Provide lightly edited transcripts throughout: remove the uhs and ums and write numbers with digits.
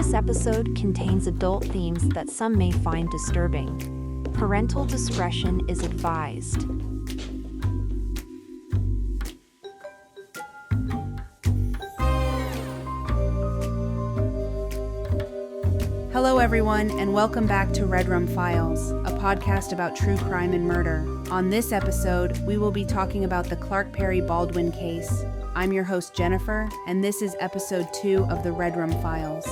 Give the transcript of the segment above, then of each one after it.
This episode contains adult themes that some may find disturbing. Parental discretion is advised. Hello everyone, and welcome back to RedRum Files, a podcast about true crime and murder. On this episode, we will be talking about the Clark Perry Baldwin case. I'm your host Jennifer, and this is episode 2 of the RedRum Files.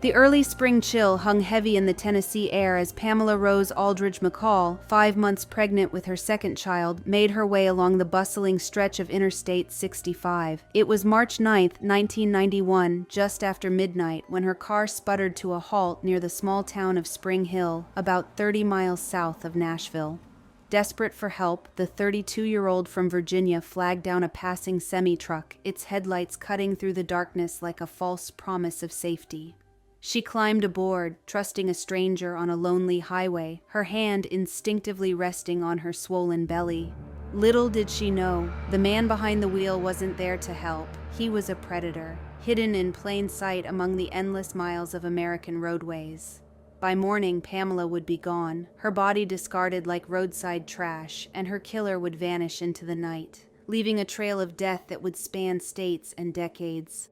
The early spring chill hung heavy in the Tennessee air as Pamela Rose Aldridge McCall, 5 months pregnant with her second child, made her way along the bustling stretch of Interstate 65. It was March 9, 1991, just after midnight, when her car sputtered to a halt near the small town of Spring Hill, about 30 miles south of Nashville. Desperate for help, the 32-year-old from Virginia flagged down a passing semi-truck, its headlights cutting through the darkness like a false promise of safety. She climbed aboard, trusting a stranger on a lonely highway, her hand instinctively resting on her swollen belly. Little did she know, the man behind the wheel wasn't there to help. He was a predator, hidden in plain sight among the endless miles of American roadways. By morning, Pamela would be gone, her body discarded like roadside trash, and her killer would vanish into the night, leaving a trail of death that would span states and decades.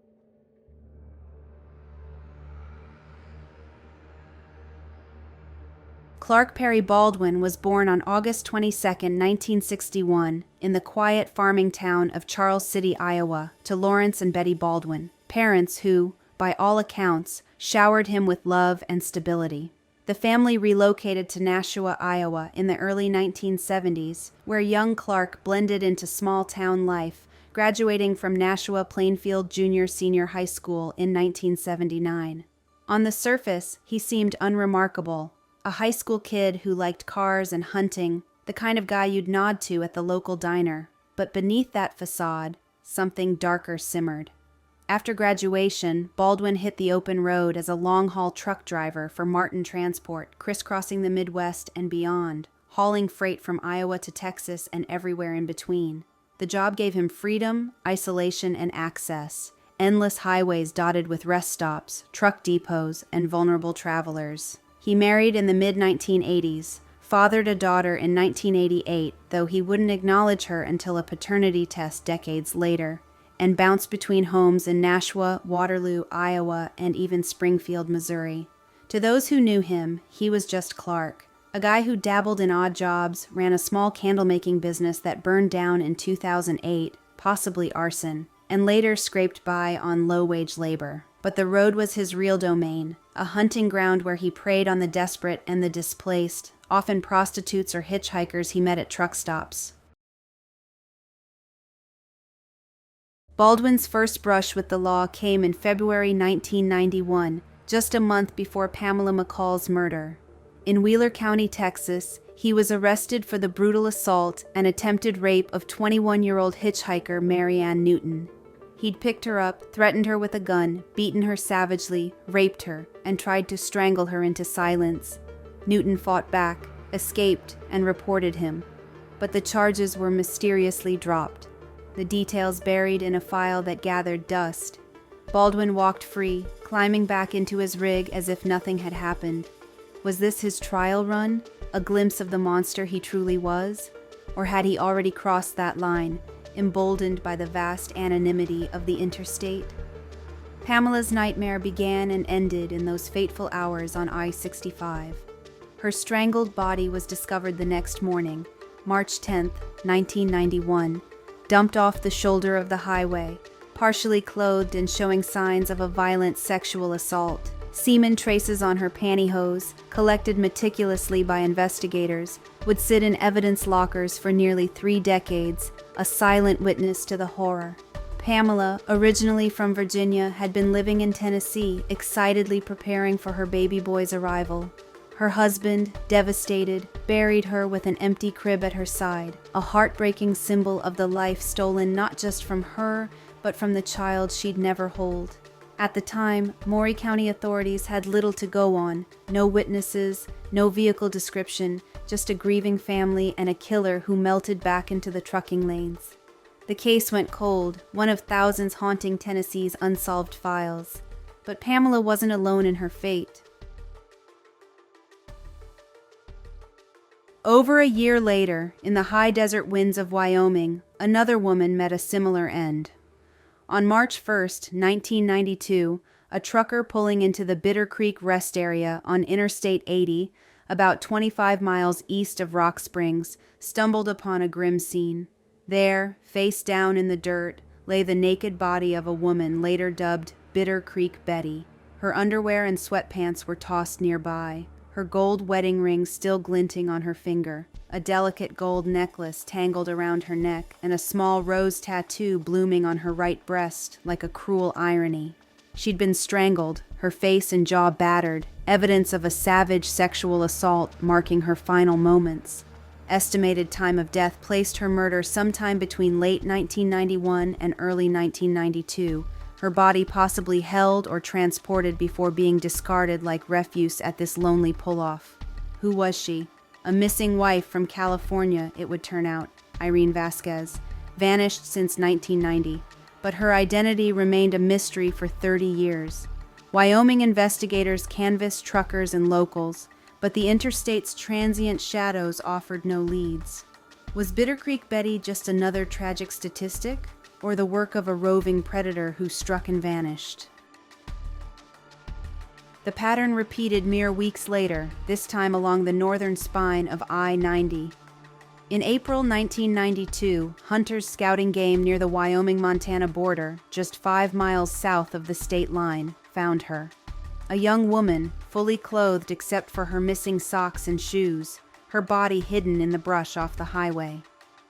Clark Perry Baldwin was born on August 22, 1961, in the quiet farming town of Charles City, Iowa, to Lawrence and Betty Baldwin, parents who, by all accounts, showered him with love and stability. The family relocated to Nashua, Iowa in the early 1970s, where young Clark blended into small-town life, graduating from Nashua Plainfield Junior-Senior High School in 1979. On the surface, he seemed unremarkable, a high school kid who liked cars and hunting, the kind of guy you'd nod to at the local diner. But beneath that facade, something darker simmered. After graduation, Baldwin hit the open road as a long-haul truck driver for Martin Transport, crisscrossing the Midwest and beyond, hauling freight from Iowa to Texas and everywhere in between. The job gave him freedom, isolation, and access. Endless highways dotted with rest stops, truck depots, and vulnerable travelers. He married in the mid-1980s, fathered a daughter in 1988, though he wouldn't acknowledge her until a paternity test decades later, and bounced between homes in Nashua, Waterloo, Iowa, and even Springfield, Missouri. To those who knew him, he was just Clark, a guy who dabbled in odd jobs, ran a small candle-making business that burned down in 2008, possibly arson, and later scraped by on low-wage labor. But the road was his real domain, a hunting ground where he preyed on the desperate and the displaced, often prostitutes or hitchhikers he met at truck stops. Baldwin's first brush with the law came in February 1991, just a month before Pamela McCall's murder. In Wheeler County, Texas, he was arrested for the brutal assault and attempted rape of 21-year-old hitchhiker Mary Ann Newton. He'd picked her up, threatened her with a gun, beaten her savagely, raped her, and tried to strangle her into silence. Newton fought back, escaped, and reported him. But the charges were mysteriously dropped, the details buried in a file that gathered dust. Baldwin walked free, climbing back into his rig as if nothing had happened. Was this his trial run, a glimpse of the monster he truly was? Or had he already crossed that line, emboldened by the vast anonymity of the interstate? Pamela's nightmare began and ended in those fateful hours on I-65. Her strangled body was discovered the next morning, March 10, 1991, dumped off the shoulder of the highway, partially clothed and showing signs of a violent sexual assault. Semen traces on her pantyhose, collected meticulously by investigators, would sit in evidence lockers for nearly 3 decades, a silent witness to the horror. Pamela, originally from Virginia, had been living in Tennessee, excitedly preparing for her baby boy's arrival. Her husband, devastated, buried her with an empty crib at her side, a heartbreaking symbol of the life stolen not just from her, but from the child she'd never hold. At the time, Maury County authorities had little to go on. No witnesses, no vehicle description, just a grieving family and a killer who melted back into the trucking lanes. The case went cold, one of thousands haunting Tennessee's unsolved files. But Pamela wasn't alone in her fate. Over a year later, in the high desert winds of Wyoming, another woman met a similar end. On March 1st, 1992, a trucker pulling into the Bitter Creek rest area on Interstate 80, about 25 miles east of Rock Springs, stumbled upon a grim scene. There, face down in the dirt, lay the naked body of a woman later dubbed Bitter Creek Betty. Her underwear and sweatpants were tossed nearby, her gold wedding ring still glinting on her finger, a delicate gold necklace tangled around her neck, and a small rose tattoo blooming on her right breast like a cruel irony. She'd been strangled, her face and jaw battered, evidence of a savage sexual assault marking her final moments. Estimated time of death placed her murder sometime between late 1991 and early 1992, her body possibly held or transported before being discarded like refuse at this lonely pull-off. Who was she? A missing wife from California, it would turn out, Irene Vasquez, vanished since 1990, but her identity remained a mystery for 30 years. Wyoming investigators canvassed truckers and locals, but the interstate's transient shadows offered no leads. Was Bitter Creek Betty just another tragic statistic, or the work of a roving predator who struck and vanished? The pattern repeated mere weeks later, this time along the northern spine of I-90. In April 1992, hunters scouting game near the Wyoming-Montana border, just 5 miles south of the state line, found her. A young woman, fully clothed except for her missing socks and shoes, her body hidden in the brush off the highway.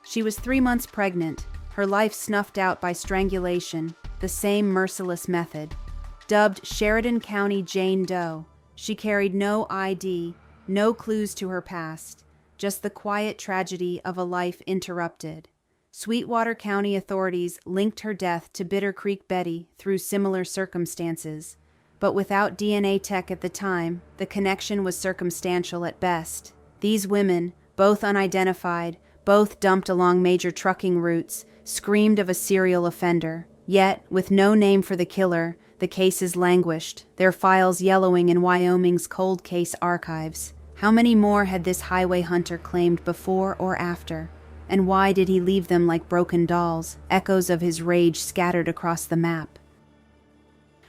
She was 3 months pregnant, her life snuffed out by strangulation, the same merciless method. Dubbed Sheridan County Jane Doe, she carried no ID, no clues to her past, just the quiet tragedy of a life interrupted. Sweetwater County authorities linked her death to Bitter Creek Betty through similar circumstances, but without DNA tech at the time, the connection was circumstantial at best. These women, both unidentified, both dumped along major trucking routes, screamed of a serial offender. Yet, with no name for the killer, the cases languished, their files yellowing in Wyoming's cold case archives. How many more had this highway hunter claimed before or after? And why did he leave them like broken dolls, echoes of his rage scattered across the map?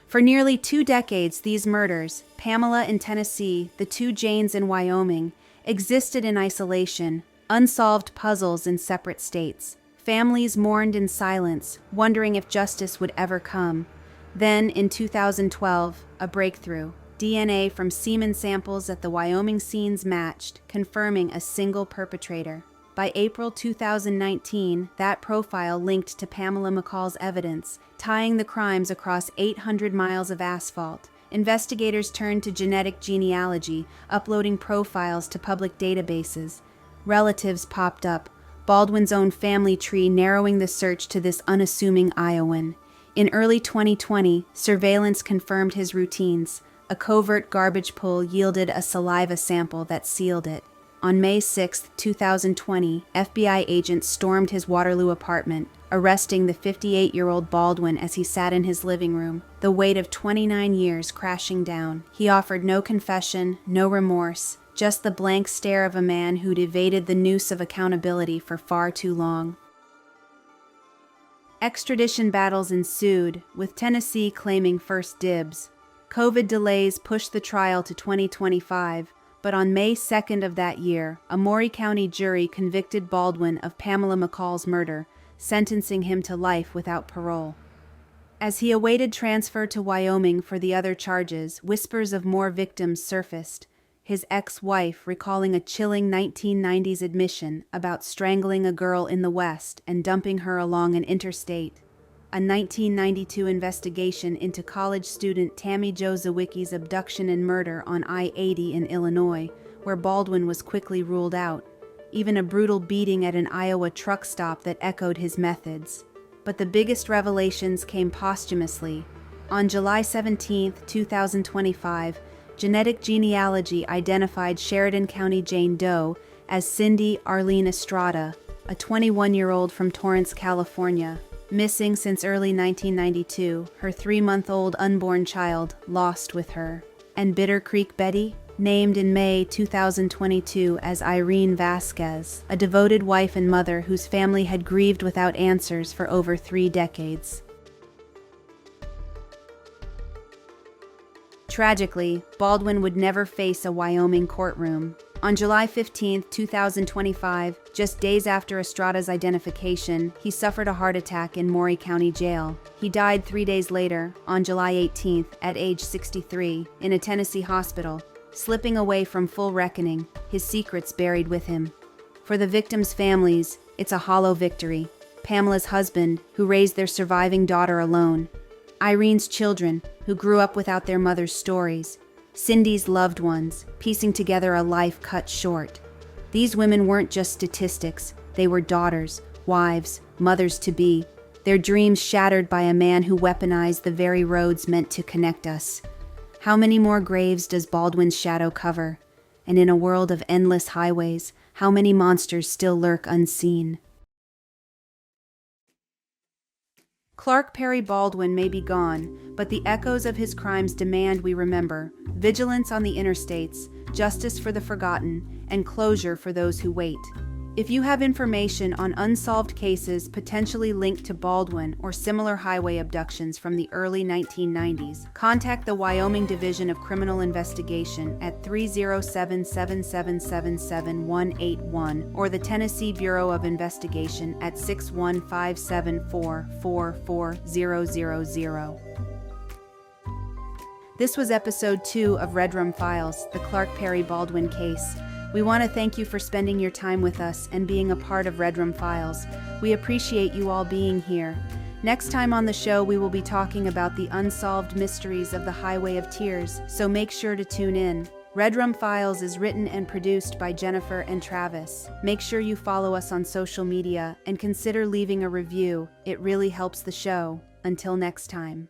For nearly 2 decades, these murders, Pamela in Tennessee, the 2 Janes in Wyoming, existed in isolation, unsolved puzzles in separate states. Families mourned in silence, wondering if justice would ever come. Then, in 2012, a breakthrough. DNA from semen samples at the Wyoming scenes matched, confirming a single perpetrator. By April 2019, that profile linked to Pamela McCall's evidence, tying the crimes across 800 miles of asphalt. Investigators turned to genetic genealogy, uploading profiles to public databases. Relatives popped up, Baldwin's own family tree narrowing the search to this unassuming Iowan. In early 2020, surveillance confirmed his routines. A covert garbage pull yielded a saliva sample that sealed it. On May 6, 2020, FBI agents stormed his Waterloo apartment, arresting the 58-year-old Baldwin as he sat in his living room, the weight of 29 years crashing down. He offered no confession, no remorse, just the blank stare of a man who'd evaded the noose of accountability for far too long. Extradition battles ensued, with Tennessee claiming first dibs. COVID delays pushed the trial to 2025, but on May 2nd of that year, a Maury County jury convicted Baldwin of Pamela McCall's murder, sentencing him to life without parole. As he awaited transfer to Wyoming for the other charges, whispers of more victims surfaced, his ex-wife recalling a chilling 1990s admission about strangling a girl in the West and dumping her along an interstate. A 1992 investigation into college student Tammy Jo Zawicki's abduction and murder on I-80 in Illinois, where Baldwin was quickly ruled out. Even a brutal beating at an Iowa truck stop that echoed his methods. but the biggest revelations came posthumously. On July 17, 2025, genetic genealogy identified Sheridan County Jane Doe as Cindy Arlene Estrada, a 21-year-old from Torrance, California. Missing since early 1992, her 3-month-old unborn child lost with her. And Bitter Creek Betty, named in May 2022 as Irene Vasquez, a devoted wife and mother whose family had grieved without answers for over 3 decades. Tragically, Baldwin would never face a Wyoming courtroom. On July 15, 2025, just days after Estrada's identification, he suffered a heart attack in Maury County Jail. He died 3 days later, on July 18th, at age 63, in a Tennessee hospital, slipping away from full reckoning, his secrets buried with him. For the victims' families, it's a hollow victory. Pamela's husband, who raised their surviving daughter alone. Irene's children, who grew up without their mother's stories. Cindy's loved ones, piecing together a life cut short. These women weren't just statistics, they were daughters, wives, mothers-to-be, their dreams shattered by a man who weaponized the very roads meant to connect us. How many more graves does Baldwin's shadow cover? And in a world of endless highways, how many monsters still lurk unseen? Clark Perry Baldwin may be gone, but the echoes of his crimes demand we remember vigilance on the interstates, justice for the forgotten, and closure for those who wait. If you have information on unsolved cases potentially linked to Baldwin or similar highway abductions from the early 1990s, contact the Wyoming Division of Criminal Investigation at 307-777-7181 or the Tennessee Bureau of Investigation at 61574444000. This was episode 2 of RedRum Files, the Clark Perry Baldwin case. We want to thank you for spending your time with us and being a part of RedRum Files. We appreciate you all being here. Next time on the show, we will be talking about the unsolved mysteries of the Highway of Tears, so make sure to tune in. RedRum Files is written and produced by Jennifer and Travis. Make sure you follow us on social media and consider leaving a review. It really helps the show. Until next time.